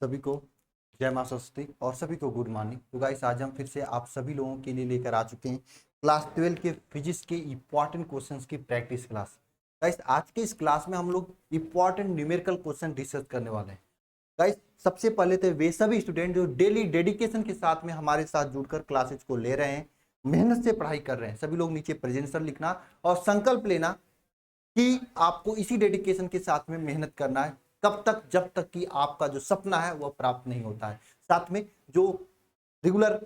सभी को जय मां सरस्वती और सभी को गुड मॉर्निंग। तो गाइस आज हम फिर से आप सभी लोगों के लिए लेकर आ चुके हैं क्लास 12 के फिजिक्स के इम्पॉर्टेंट क्वेश्चंस की प्रैक्टिस क्लास। गाइस आज के इस क्लास में हम लोग इम्पॉर्टेंट न्यूमेरिकल क्वेश्चन डिस्कस करने वाले हैं। गाइस सबसे पहले तो वे सभी स्टूडेंट जो डेली डेडिकेशन के साथ में हमारे साथ जुड़कर क्लासेज को ले रहे हैं, मेहनत से पढ़ाई कर रहे हैं, सभी लोग नीचे प्रेजेंट लिखना और संकल्प लेना कि आपको इसी डेडिकेशन के साथ में मेहनत करना है। कब तक? जब तक कि आपका जो सपना है वह प्राप्त नहीं होता है। साथ में जो रेगुलर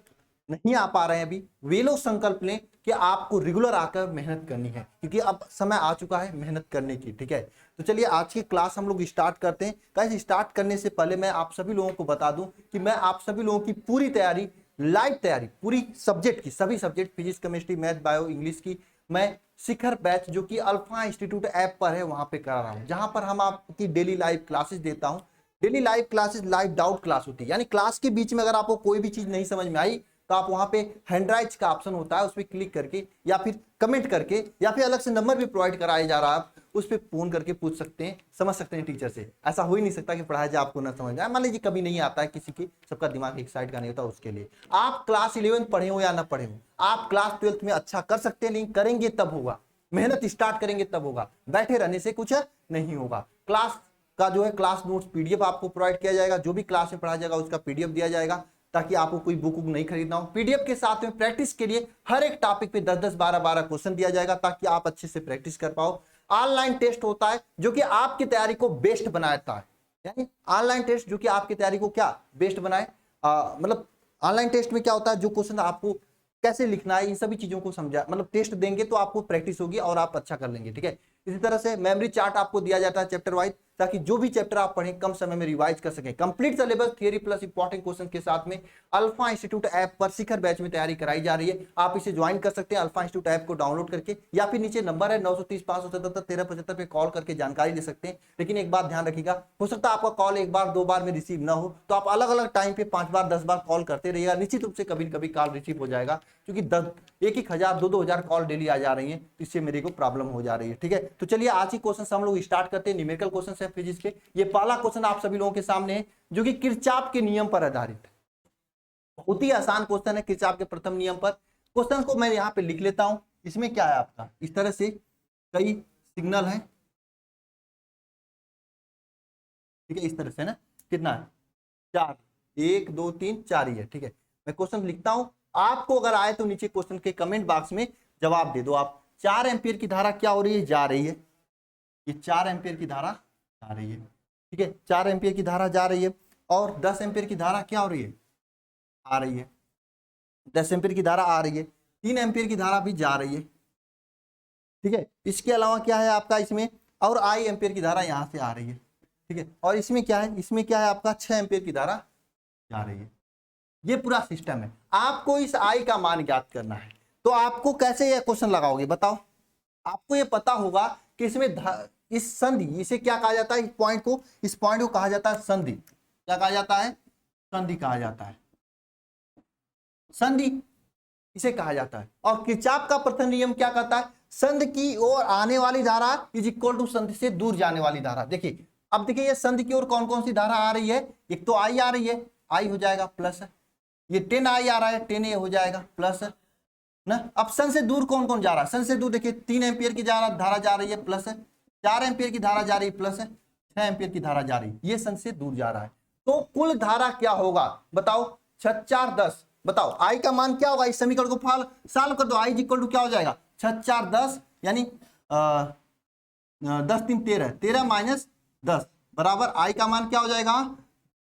नहीं आ पा रहे हैं अभी, वे लोग संकल्प लें कि आपको रेगुलर आकर मेहनत करनी है, क्योंकि अब समय आ चुका है मेहनत करने की। ठीक है, तो चलिए आज की क्लास हम लोग स्टार्ट करते हैं। गाइस स्टार्ट करने से पहले मैं आप सभी लोगों को बता दूं कि मैं आप सभी लोगों की पूरी तैयारी, लाइव तैयारी, पूरी सब्जेक्ट की, सभी subject physics, chemistry, math, bio, English की मैं शिखर बैच जो कि अल्फा इंस्टीट्यूट ऐप पर है वहां पे करा रहा हूं, जहां पर हम आपकी डेली लाइव क्लासेस देता हूं। Daily live classes live doubt class होती है, यानी क्लास के बीच में अगर आपको कोई भी चीज नहीं समझ में आई तो आप वहां पे हैंड राइज का ऑप्शन होता है, उस पर क्लिक करके या फिर कमेंट करके या फिर अलग से नंबर भी प्रोवाइड कराया जा रहा है, आप उस पर फोन करके पूछ सकते हैं, समझ सकते हैं टीचर से। ऐसा हो ही नहीं सकता कि पढ़ाया जाए आपको ना समझ आए। मान लीजिए कभी नहीं आता है किसी की, सबका दिमाग एक साइड का नहीं होता, उसके लिए आप क्लास 11 पढ़े हो या ना पढ़े हो, आप क्लास 12 में अच्छा कर सकते हैं। नहीं करेंगे तब होगा, मेहनत स्टार्ट करेंगे तब होगा, बैठे रहने से कुछ नहीं होगा। क्लास का जो है क्लास नोट्स पीडीएफ आपको प्रोवाइड किया जाएगा, जो भी क्लास में पढ़ाया जाएगा उसका पीडीएफ दिया जाएगा, ताकि आपको कोई बुक नहीं खरीदना हो। पीडीएफ के साथ में प्रैक्टिस के लिए हर एक टॉपिक पे 10-10, 12-12 क्वेश्चन दिया जाएगा, ताकि आप अच्छे से प्रैक्टिस कर पाओ। ऑनलाइन टेस्ट होता है जो कि आपकी तैयारी को बेस्ट बनाता है, यानी ऑनलाइन टेस्ट जो कि आपकी तैयारी को क्या बेस्ट बनाए। मतलब ऑनलाइन टेस्ट में क्या होता है, जो क्वेश्चन आपको कैसे लिखना है इन सभी चीजों को समझा, मतलब टेस्ट देंगे तो आपको प्रैक्टिस होगी और आप अच्छा कर लेंगे। ठीक है, इसी तरह से मेमोरी चार्ट आपको दिया जाता है चैप्टर वाइज, ताकि जो भी चैप्टर आप पढ़ें कम समय में रिवाइज कर सकें। Complete syllabus theory plus important question के साथ में अल्फा इंस्टीट्यूट ऐप पर शिखर बैच में तैयारी कराई जा रही है। आप इसे ज्वाइन कर सकते हैं अल्फा इंस्टीट्यूट ऐप को डाउनलोड करके, या फिर नीचे नंबर है 930-577-1375 पे कॉल करके जानकारी ले सकते हैं। लेकिन एक बात ध्यान रखिएगा, हो सकता है आपका कॉल एक बार दो बार में रिसीव ना हो, तो आप अलग अलग टाइम पे 5 बार 10 बार कॉल करते रहिएगा, निश्चित रूप से कभी न कभी कॉल रिसीव हो जाएगा। क्योंकि 1-1 हजार 2-2 हजार कॉल डेली आ जा रही है, तो इससे मेरे को प्रॉब्लम हो जा रही है। ठीक है, तो चलिए आज ही क्वेश्चन हम लोग स्टार्ट करते हैं। न्यूमेरिकल क्वेश्चन है फिजिक्स के। ये पहला क्वेश्चन आप सभी लोगों के सामने है, जो कि किरचॉफ के नियम पर आधारित है। बहुत ही आसान क्वेश्चन है, किरचॉफ के प्रथम नियम पर। क्वेश्चन को मैं यहाँ पे लिख लेता हूं। इसमें क्या है आपका, इस तरह से कई सिग्नल है। ठीक है, इस तरह से ना, कितना है, 4, 1 2 3 4 ही है। ठीक है, मैं क्वेश्चन लिखता हूं, आपको अगर आए तो नीचे क्वेश्चन के कमेंट बॉक्स में जवाब दे दो आप। 4 एम्पियर की धारा क्या हो रही है, जा रही है। ये 4 एम्पियर की धारा जा रही है। ठीक है, 4 एम्पियर की धारा जा रही है। और 10 एम्पियर की धारा क्या हो रही है, आ रही है। 10 एम्पियर की धारा आ रही है। 3 एम्पियर की धारा भी जा रही है। ठीक है, इसके अलावा क्या है आपका इसमें, और आई एम्पियर की धारा यहां से आ रही है। ठीक है, और इसमें क्या है, इसमें क्या है आपका 6 एम्पियर की धारा जा रही है। ये पूरा सिस्टम है। आपको इस आई का मान ज्ञात करना है, तो आपको कैसे ये क्वेश्चन लगाओगे बताओ। आपको ये पता होगा कि इसमें इस संधि, इसे क्या कहा जाता है, इस पॉइंट को कहा जाता है संधि। क्या कहा जाता है, संधि कहा जाता है, संधि इसे कहा जाता है। और किरचॉफ का प्रथम नियम क्या कहता है, संधि की ओर आने वाली धारा इज इक्वल टू संधि से दूर जाने वाली धारा। देखिए, अब देखिए ये संधि की ओर कौन कौन सी धारा आ रही है, एक तो आई आ रही है, आई हो जाएगा प्लस, ये 10 आई आ रहा है, 10 ए हो जाएगा प्लस ना। अब सन से दूर कौन कौन जा रहा है, सन से दूर देखिए 3 एम्पियर की धारा जा रही है प्लस, 4 एम्पियर की धारा जा रही है प्लस, 6 एम्पियर की धारा जा रही है, ये सन से दूर जा रहा है। तो कुल धारा क्या होगा बताओ, 6 4 10, बताओ आई का मान क्या होगा, इस समीकरण को सॉल्व कर दो। आई इक्वल टू क्या हो जाएगा, 6 4 10, यानी 10 3 13, 13 माइनस 10 बराबर आई का मान क्या हो जाएगा,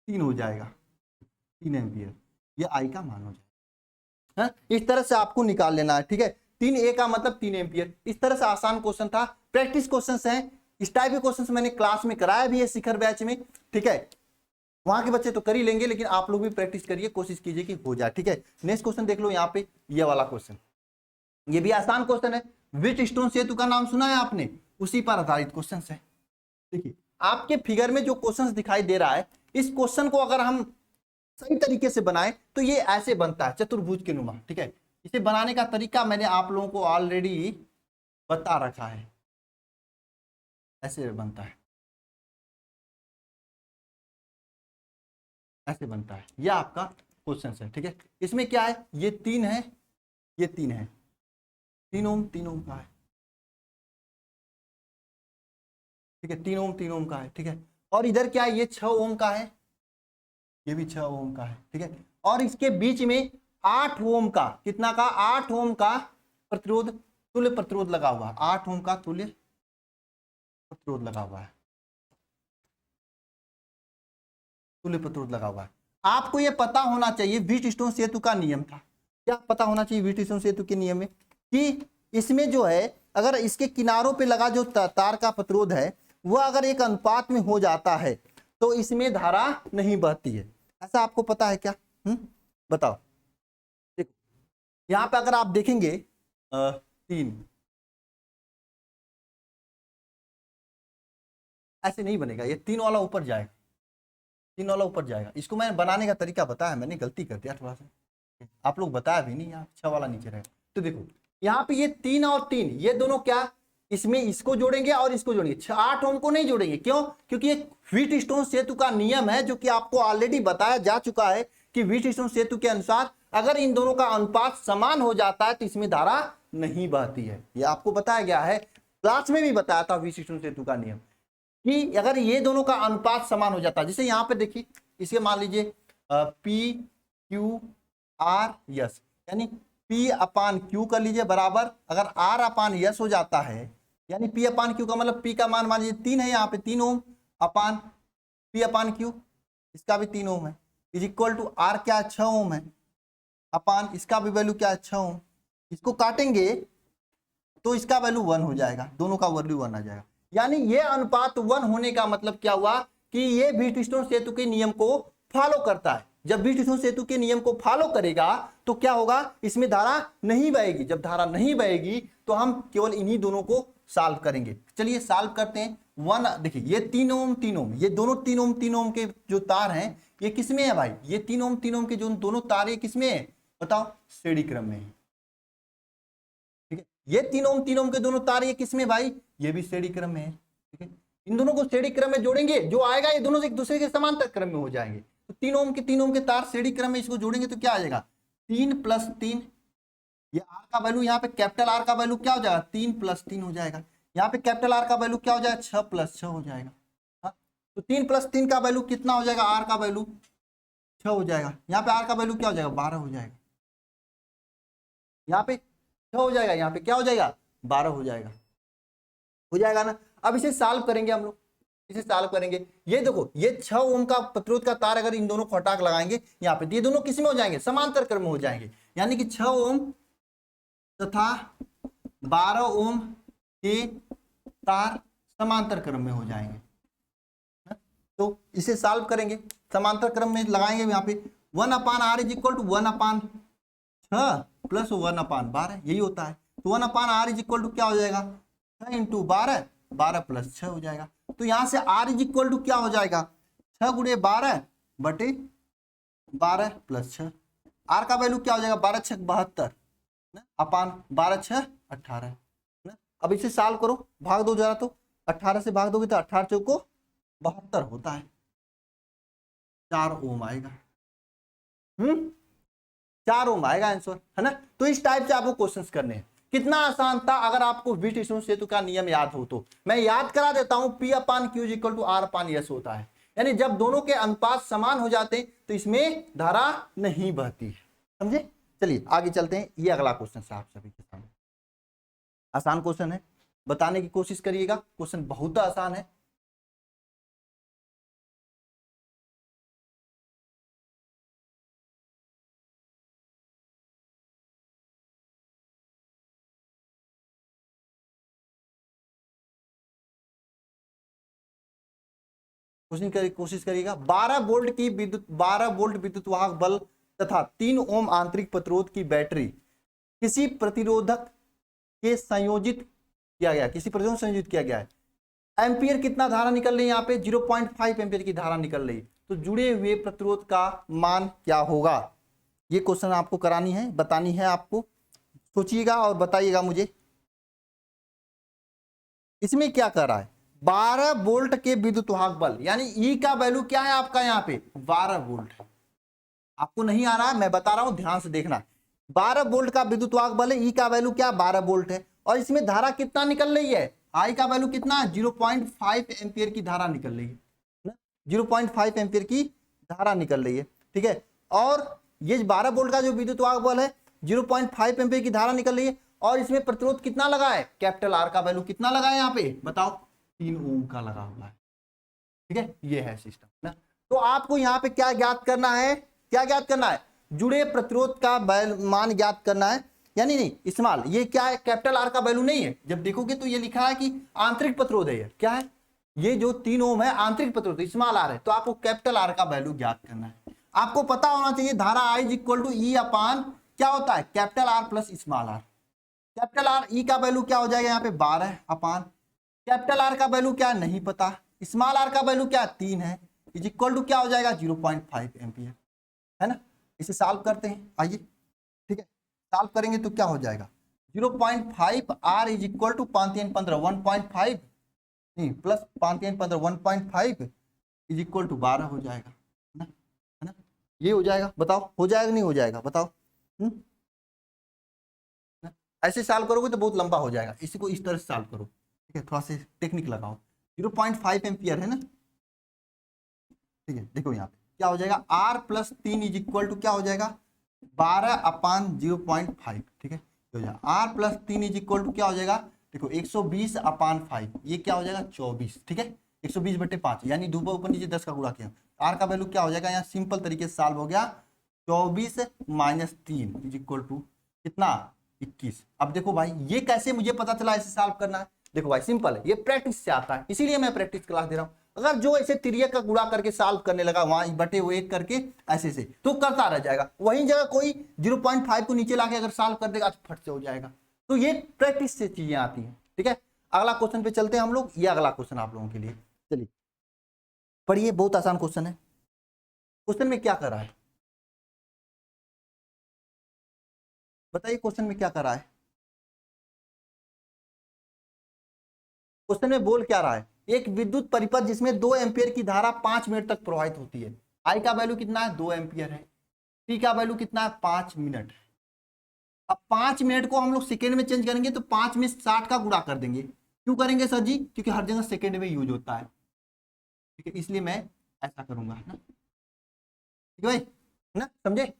3 हो जाएगा, 3 एम्पियर, ये आई का मान हो जाएगा। इस तरह से आपको निकाल लेना है। ठीक है, 3 ए का मतलब 3 एम्पियर। इस तरह से आसान क्वेश्चन था, प्रैक्टिस क्वेश्चंस हैं। इस टाइप के क्वेश्चंस मैंने क्लास में कराया भी है शिखर बैच में। ठीक है, वहां के बच्चे तो कर ही लेंगे, लेकिन आप लोग भी प्रैक्टिस करिए, कोशिश कीजिए कि हो जाए। ठीक है, नेक्स्ट क्वेश्चन देख लो यहाँ पे, ये वाला क्वेश्चन, ये भी आसान क्वेश्चन है। व्हीटस्टोन सेतु का नाम सुना है आपने, उसी पर आधारित क्वेश्चन है। देखिए आपके फिगर में जो क्वेश्चन दिखाई दे रहा है, इस क्वेश्चन को अगर हम सही तरीके से बनाए तो ये ऐसे बनता है, चतुर्भुज के नुमा। ठीक है, इसे बनाने का तरीका मैंने आप लोगों को ऑलरेडी बता रखा है, ऐसे बनता है। ऐसे बनता है, यह आपका क्वेश्चन है। ठीक है, इसमें क्या है, ये 3 है, ये 3 है, 3 ओम का है। ठीक है, 3 ओम का है। ठीक है, और इधर क्या है, ये 6 ओम का है, ये भी 6 ओम का है। ठीक है, और इसके बीच में 8 ओम का, कितना का, 8 ओम का प्रतिरोध, तुल्य प्रतिरोध लगा हुआ है, 8 ओम का तुल्य प्रतिरोध लगा हुआ है, तुल्य प्रतिरोध लगा हुआ है। आपको यह पता होना चाहिए, व्हीटस्टोन सेतु का नियम था, क्या पता होना चाहिए व्हीटस्टोन सेतु के नियम में, कि इसमें जो है अगर इसके किनारों पे लगा जो तार का प्रतिरोध है वह अगर एक अनुपात में हो जाता है तो इसमें धारा नहीं बहती है। ऐसा आपको पता है क्या? बताओ। देखो यहाँ पे अगर आप देखेंगे 3, ऐसे नहीं बनेगा, ये 3 वाला ऊपर जाएगा, 3 वाला ऊपर जाएगा। इसको मैंने बनाने का तरीका बताया, मैंने गलती कर दिया थोड़ा सा, आप लोग बताया भी नहीं, यहाँ 6 वाला नीचे रहेगा। तो देखो यहाँ पे ये 3 और 3 ये दोनों क्या, इसमें इसको जोड़ेंगे और इसको जोड़ेंगे, 8 ओम को नहीं जोड़ेंगे। क्यों? क्योंकि ये व्हीटस्टोन सेतु का नियम है जो कि आपको ऑलरेडी बताया जा चुका है कि व्हीटस्टोन सेतु के अनुसार अगर इन दोनों का अनुपात समान हो जाता है तो इसमें धारा नहीं बहती है। ये आपको बताया गया है, क्लास में भी बताया था व्हीटस्टोन सेतु का नियम, कि अगर ये दोनों का अनुपात समान हो जाता है, जैसे यहाँ पे देखिए, इसे मान लीजिए पी क्यू आर यस, यानी P अपान Q कर लीजिए बराबर, अगर R अपान यस हो जाता है, यानी P अपान Q का मतलब P का मान मान लीजिए 3 है, यहाँ पे 3 ओम अपान P अपान Q, इसका भी 3 ओम है, इज इक्वल टू R क्या है, 6 ओम है, अपान इसका भी वैल्यू क्या है, 6 ओम। इसको काटेंगे तो इसका वैल्यू 1 हो जाएगा, दोनों का वैल्यू 1 आ जाएगा। यानी ये अनुपात 1 होने का मतलब क्या हुआ कि ये व्हीटस्टोन सेतु के नियम को फॉलो करता है। जब व्हीटस्टोन सेतु के नियम को फॉलो करेगा तो क्या होगा, इसमें धारा नहीं बहेगी। जब धारा नहीं बहेगी तो हम केवल इन्हीं दोनों को सॉल्व करेंगे। चलिए सॉल्व करते हैं। 1 देखिए, ये 3 ओम 3 ओम, ये दोनों 3 ओम के जो तार हैं ये किसमें है भाई, ये 3 ओम के जो दोनों तार ये किसमें है बताओ, श्रेणी क्रम में है। ठीक है, ये 3 ओम के दोनों तार ये किसमें भाई, ये भी श्रेणी क्रम में है। ठीक है, इन दोनों को श्रेणी क्रम में जोड़ेंगे, जो आएगा ये दोनों से एक दूसरे के समांतर क्रम में हो जाएंगे। तो 3 ओम के तार श्रेणी क्रम में, इसको जोड़ेंगे तो क्या आ जाएगा, 3 + 3, ये आर का वैल्यू, यहाँ पे कैपिटल आर का वैल्यू क्या हो जाएगा, 3 + 3 हो जाएगा। यहाँ पे कैपिटल आर का वैल्यू क्या हो जाएगा, 6 + 6 हो जाएगा। हाँ, तो 3 + 3 का वैल्यू कितना हो जाएगा, आर का वैल्यू 6 हो जाएगा। यहाँ पे आर का वैल्यू क्या हो जाएगा, 12 हो जाएगा। यहाँ पे 6 हो जाएगा, यहाँ पे क्या हो जाएगा, 12 हो जाएगा ना। अब इसे सॉल्व करेंगे हम लोग, इसे सॉल्व करेंगे। ये देखो, ये 6 ओम का प्रतिरोध का तार अगर इन दोनों को हटा के लगाएंगे यहाँ पे, ये दोनों किस में हो जाएंगे, समांतर क्रम में हो जाएंगे। यानी कि 6 ओम तथा 12 ओम के तार समांतर क्रम में हो जाएंगे। तो इसे सॉल्व करेंगे, समांतर क्रम में लगाएंगे यहाँ पे 1/r = 1/6 + 1/12, यही होता है। तो 1/r = क्या हो जाएगा, 6 × 12, 12 + 6 हो जाएगा। तो यहां से r = क्या हो जाएगा, 6 × 12 बटे 12 + 6, r का वैल्यू क्या हो जाएगा, 12 × 6 = 72 अपान 12 × 6 = 18 ना। अब इसे सॉल्व करो, भाग दो जरा, तो 18 से भाग दोगे तो 18 × 4 = 72 होता है, 4 ओम आएगा। 4 ओम आएगा आंसर, है ना। तो इस टाइप से आपको क्वेश्चंस करने हैं। कितना आसान था, अगर आपको व्हीटस्टोन सेतु का नियम याद हो तो। मैं याद करा देता हूं, P/Q = R/S होता है, यानी जब दोनों के अनुपात समान हो जाते हैं तो इसमें धारा नहीं बहती है, समझे। चलिए आगे चलते हैं, ये अगला क्वेश्चन है आप सभी के सामने। आसान क्वेश्चन है, बताने की कोशिश करिएगा, क्वेश्चन बहुत आसान है। कोशिश करिएगा। 12 वोल्ट विद्युत वाहक बल तथा 3 ओम आंतरिक प्रतिरोध की बैटरी किसी प्रतिरोधक के संयोजित किया गया है। एम्पियर कितना धारा निकल रही है, यहाँ पे 0.5 एम्पियर की धारा निकल रही है। तो जुड़े हुए प्रतिरोध का मान क्या होगा, ये क्वेश्चन आपको करानी है, बतानी है आपको। सोचिएगा और बताइएगा मुझे। इसमें क्या कर रहा है, 12 वोल्ट के विद्युत वाहक बल, यानी ई का वैल्यू क्या है आपका यहाँ पे 12 वोल्ट, आपको नहीं आ रहा है, मैं बता रहा हूं, ध्यान से देखना। 12 वोल्ट का विद्युत वाहक बल है, ई का वैल्यू क्या 12 वोल्ट है, और इसमें धारा कितना निकल रही है, आई का वैल्यू कितना है 0.5 एम्पियर की धारा निकल रही है ना, 0.5 एम्पियर की धारा निकल रही है, ठीक है। और ये 12 वोल्ट का जो विद्युत वाहक बल है 0.5 एम्पियर की धारा निकल रही है, और इसमें प्रतिरोध कितना लगा है, कैपिटल आर का वैल्यू कितना लगा है यहाँ पे बताओ, 3 ओम का लगा हुआ है, ठीक है। ये है सिस्टम ना। तो आपको यहाँ पे क्या ज्ञात करना है, क्या ज्ञात करना है, जुड़े प्रतिरोध का मान ज्ञात करना है, यानी नहीं स्मॉल, ये क्या है कैपिटल आर का वैल्यू नहीं है, जब देखोगे तो ये लिखा है कि आंतरिक प्रतिरोध है, ये क्या है, ये जो 3 ओम है आंतरिक प्रतिरोध स्मॉल आर है, तो आपको कैपिटल आर का वैल्यू ज्ञात करना है। आपको पता होना चाहिए धारा I is equal to E upon क्या होता है capital R plus small R. Capital R E का वैल्यू क्या हो जाएगा यहाँ पे 12 अपान कैपिटल आर का वैल्यू क्या नहीं पता, स्मॉल आर का वैल्यू क्या 3 है, इज इक्वल टू क्या हो जाएगा 0.5 एम्पियर, है ना। इसे सॉल्व करते हैं, आइए, ठीक है। सॉल्व करेंगे तो क्या हो जाएगा 0.5 आर इज इक्वल टू 5 3 15 1.5 नहीं प्लस 5 3 15 1.5 इज इक्वल टू 12 हो जाएगा, है ना, ये हो जाएगा, बताओ हो जाएगा नहीं हो जाएगा बताओ। ऐसे सॉल्व करोगे तो बहुत लंबा हो जाएगा, इसी को इस तरह से सॉल्व करो, ठीक है, थोड़ा सा टेक्निक लगाओ। 0.5 एम्पियर है ना, ठीक है। देखो यहाँ पे क्या हो जाएगा R plus 3 is equal to क्या हो जाएगा 12 अपान 0.5, ठीक है। हो जाएगा R plus 3 is equal to क्या हो जाएगा, देखो 120 अपान 5, ये क्या हो जाएगा 24, ठीक है। 120/5 यानी दोनों ऊपर नीचे 10 का गुणा किया, R का वैल्यू क्या हो जाएगा, यहाँ सिंपल तरीके से सॉल्व हो गया, 24 माइनस 3 इज इक्वल टू कितना 21। अब देखो भाई ये कैसे मुझे पता चला ऐसे सॉल्व करना है, देखो भाई सिंपल है, ये प्रैक्टिस से आता है, इसीलिए मैं प्रैक्टिस क्लास दे रहा हूँ। अगर जो ऐसे तिरियक का गुणा करके सॉल्व करने लगा वहां बटे हुए एक करके ऐसे से तो करता रह जाएगा, वहीं जगह कोई 0.5 को नीचे लाके अगर सॉल्व कर देगा तो फट से हो जाएगा। तो ये प्रैक्टिस से चीजें आती हैं, ठीक है। अगला क्वेश्चन पे चलते हैं हम लोग, ये अगला क्वेश्चन आप लोगों के लिए, चलिए पढ़िए, बहुत आसान क्वेश्चन है। क्वेश्चन में क्या कर रहा है बताइए, क्वेश्चन में क्या कर रहा है, क्वेश्चन में बोल क्या रहा है, एक विद्युत परिपथ जिसमें 2 एम्पियर की धारा 5 मिनट तक प्रवाहित होती है, आई का वैल्यू कितना है 2 एम्पियर है, टी का वैल्यू कितना है 5 मिनट। अब 5 मिनट को हम लोग सेकेंड में चेंज करेंगे तो 5 में 60 का गुणा कर देंगे, क्यों करेंगे सर जी, क्योंकि हर जगह सेकेंड में यूज होता है, ठीक है, इसलिए मैं ऐसा करूंगा ना, ठीक है भाई, ना समझे,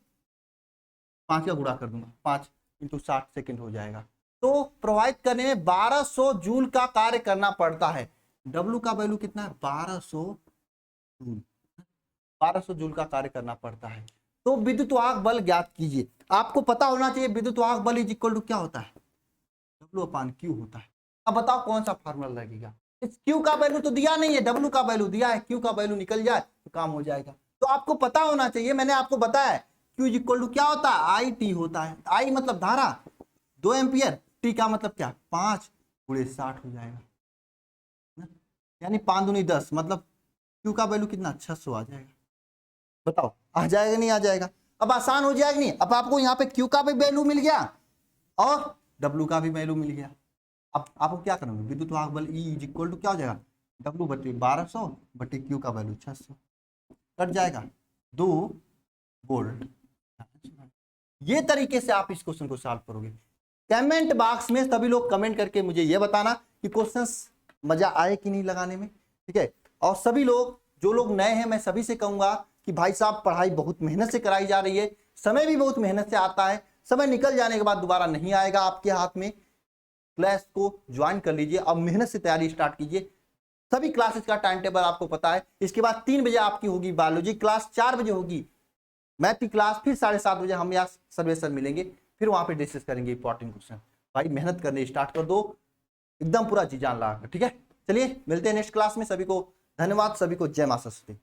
5 का गुणा कर दूंगा, 5 इंटू 60 सेकेंड हो जाएगा। तो प्रवाहित करने में 1200 जूल का कार्य करना पड़ता है, W का वैल्यू कितना है 1200 जूल, 1200 जूल का कार्य करना पड़ता है। तो विद्युत वाहक बल ज्ञात कीजिए, आपको पता होना चाहिए विद्युत वाहक बल इज इक्वल टू क्या होता है W अपान Q होता है। अब बताओ कौन सा फार्मूला लगेगा, इस Q का वैल्यू तो दिया नहीं है, W का वैल्यू दिया है, Q का वैल्यू निकल जाए तो काम हो जाएगा। तो आपको पता होना चाहिए, मैंने आपको बताया Q इज इक्वल टू क्या होता है आई टी होता है, आई मतलब धारा 2 एम्पियर, टी का मतलब क्या 5 गुणे 60 हो जाएगा, यानी 5 दूनी 10, मतलब Q का वैल्यू कितना 600 आ जाएगा। बताओ आ जाएगा नहीं आ जाएगा, अब आसान हो जाएगा नहीं, अब आपको यहाँ पे Q का भी वैल्यू मिल गया और W का भी वैल्यू मिल गया। अब आपको क्या करना है, विद्युत वाहक बल E इज इक्वल टू क्या हो जाएगा W बटे 1200 बटे Q का वैल्यू 600, कट जाएगा 2 वोल्ट। ये तरीके से आप इस क्वेश्चन को सॉल्व करोगे। कमेंट बॉक्स में सभी लोग कमेंट करके मुझे ये बताना कि क्वेश्चंस मजा आए कि नहीं लगाने में, ठीक है। और सभी लोग जो लोग नए हैं मैं सभी से कहूंगा कि भाई साहब पढ़ाई बहुत मेहनत से कराई जा रही है, समय भी बहुत मेहनत से आता है, समय निकल जाने के बाद दोबारा नहीं आएगा आपके हाथ में। क्लास को ज्वाइन कर लीजिए, अब मेहनत से तैयारी स्टार्ट कीजिए। सभी क्लासेस का टाइम टेबल आपको पता है, इसके बाद 3 बजे आपकी होगी बायोलॉजी क्लास, 4 बजे होगी मैथ की क्लास, फिर 7:30 बजे हम यहाँ सर्वे सर मिलेंगे, फिर वहां पे डिस्कस करेंगे इंपॉर्टेंट क्वेश्चन। भाई मेहनत करने स्टार्ट कर दो, एकदम पूरा जी जान लगा, ठीक है। चलिए मिलते हैं नेक्स्ट क्लास में, सभी को धन्यवाद, सभी को जय मां सरस्वती।